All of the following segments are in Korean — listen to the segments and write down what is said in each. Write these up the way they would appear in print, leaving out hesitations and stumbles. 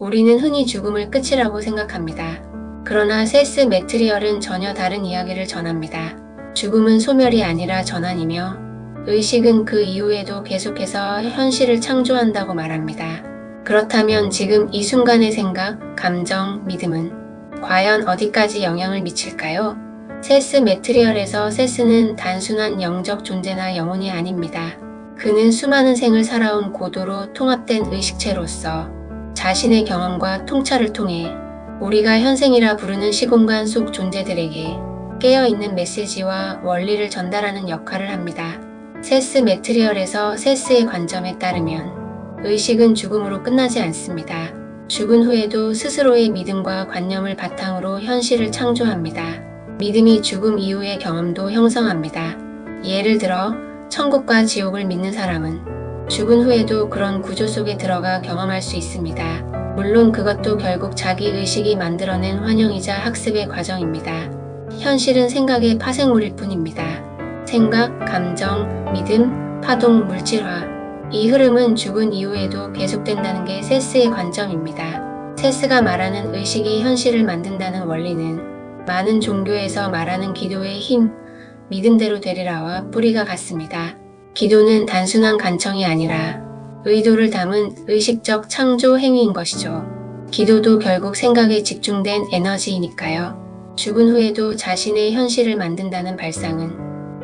우리는 흔히 죽음을 끝이라고 생각합니다. 그러나 세스 매트리얼은 전혀 다른 이야기를 전합니다. 죽음은 소멸이 아니라 전환이며 의식은 그 이후에도 계속해서 현실을 창조한다고 말합니다. 그렇다면 지금 이 순간의 생각, 감정, 믿음은 과연 어디까지 영향을 미칠까요? 세스 매트리얼에서 세스는 단순한 영적 존재나 영혼이 아닙니다. 그는 수많은 생을 살아온 고도로 통합된 의식체로서 자신의 경험과 통찰을 통해 우리가 현생이라 부르는 시공간 속 존재들에게 깨어있는 메시지와 원리를 전달하는 역할을 합니다. 세스 매트리얼에서 세스의 관점에 따르면 의식은 죽음으로 끝나지 않습니다. 죽은 후에도 스스로의 믿음과 관념을 바탕으로 현실을 창조합니다. 믿음이 죽음 이후의 경험도 형성합니다. 예를 들어 천국과 지옥을 믿는 사람은 죽은 후에도 그런 구조 속에 들어가 경험할 수 있습니다. 물론 그것도 결국 자기 의식이 만들어낸 환영이자 학습의 과정입니다. 현실은 생각의 파생물일 뿐입니다. 생각, 감정, 믿음, 파동, 물질화. 이 흐름은 죽은 이후에도 계속된다는 게 세스의 관점입니다. 세스가 말하는 의식이 현실을 만든다는 원리는 많은 종교에서 말하는 기도의 힘, 믿음대로 되리라와 뿌리가 같습니다. 기도는 단순한 간청이 아니라 의도를 담은 의식적 창조 행위인 것이죠. 기도도 결국 생각에 집중된 에너지이니까요. 죽은 후에도 자신의 현실을 만든다는 발상은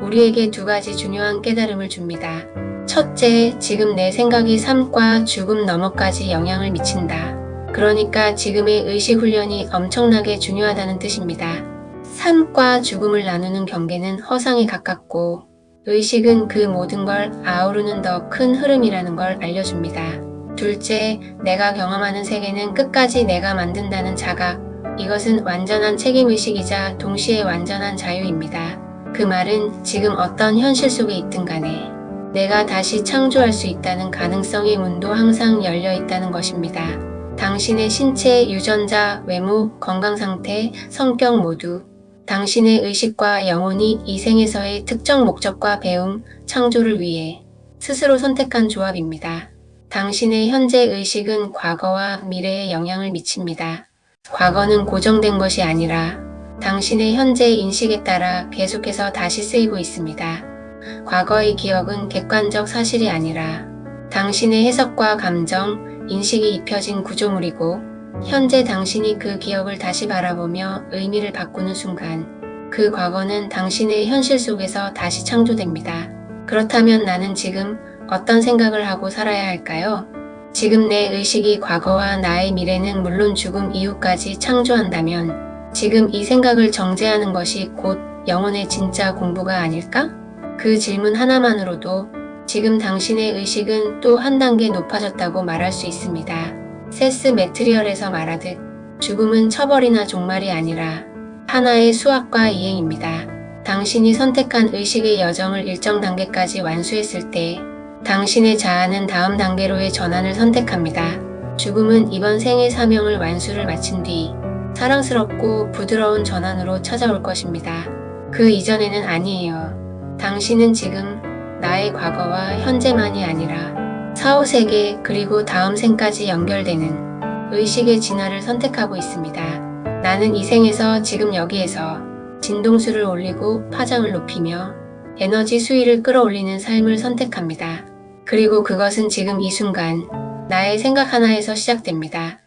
우리에게 두 가지 중요한 깨달음을 줍니다. 첫째, 지금 내 생각이 삶과 죽음 너머까지 영향을 미친다. 그러니까 지금의 의식 훈련이 엄청나게 중요하다는 뜻입니다. 삶과 죽음을 나누는 경계는 허상에 가깝고 의식은 그 모든 걸 아우르는 더 큰 흐름이라는 걸 알려줍니다. 둘째, 내가 경험하는 세계는 끝까지 내가 만든다는 자각. 이것은 완전한 책임의식이자 동시에 완전한 자유입니다. 그 말은 지금 어떤 현실 속에 있든 간에 내가 다시 창조할 수 있다는 가능성의 문도 항상 열려 있다는 것입니다. 당신의 신체, 유전자, 외모, 건강상태, 성격 모두 당신의 의식과 영혼이 이 생에서의 특정 목적과 배움, 창조를 위해 스스로 선택한 조합입니다. 당신의 현재 의식은 과거와 미래에 영향을 미칩니다. 과거는 고정된 것이 아니라 당신의 현재 인식에 따라 계속해서 다시 쓰이고 있습니다. 과거의 기억은 객관적 사실이 아니라 당신의 해석과 감정, 인식이 입혀진 구조물이고 현재 당신이 그 기억을 다시 바라보며 의미를 바꾸는 순간 그 과거는 당신의 현실 속에서 다시 창조됩니다. 그렇다면 나는 지금 어떤 생각을 하고 살아야 할까요? 지금 내 의식이 과거와 나의 미래는 물론 죽음 이후까지 창조한다면 지금 이 생각을 정제하는 것이 곧 영혼의 진짜 공부가 아닐까? 그 질문 하나만으로도 지금 당신의 의식은 또 한 단계 높아졌다고 말할 수 있습니다. 세스 매트리얼에서 말하듯 죽음은 처벌이나 종말이 아니라 하나의 수학과 이행입니다. 당신이 선택한 의식의 여정을 일정 단계까지 완수했을 때 당신의 자아는 다음 단계로의 전환을 선택합니다. 죽음은 이번 생의 사명을 완수를 마친 뒤 사랑스럽고 부드러운 전환으로 찾아올 것입니다. 그 이전에는 아니에요. 당신은 지금 나의 과거와 현재만이 아니라 사후세계 그리고 다음 생까지 연결되는 의식의 진화를 선택하고 있습니다. 나는 이 생에서 지금 여기에서 진동수를 올리고 파장을 높이며 에너지 수위를 끌어올리는 삶을 선택합니다. 그리고 그것은 지금 이 순간 나의 생각 하나에서 시작됩니다.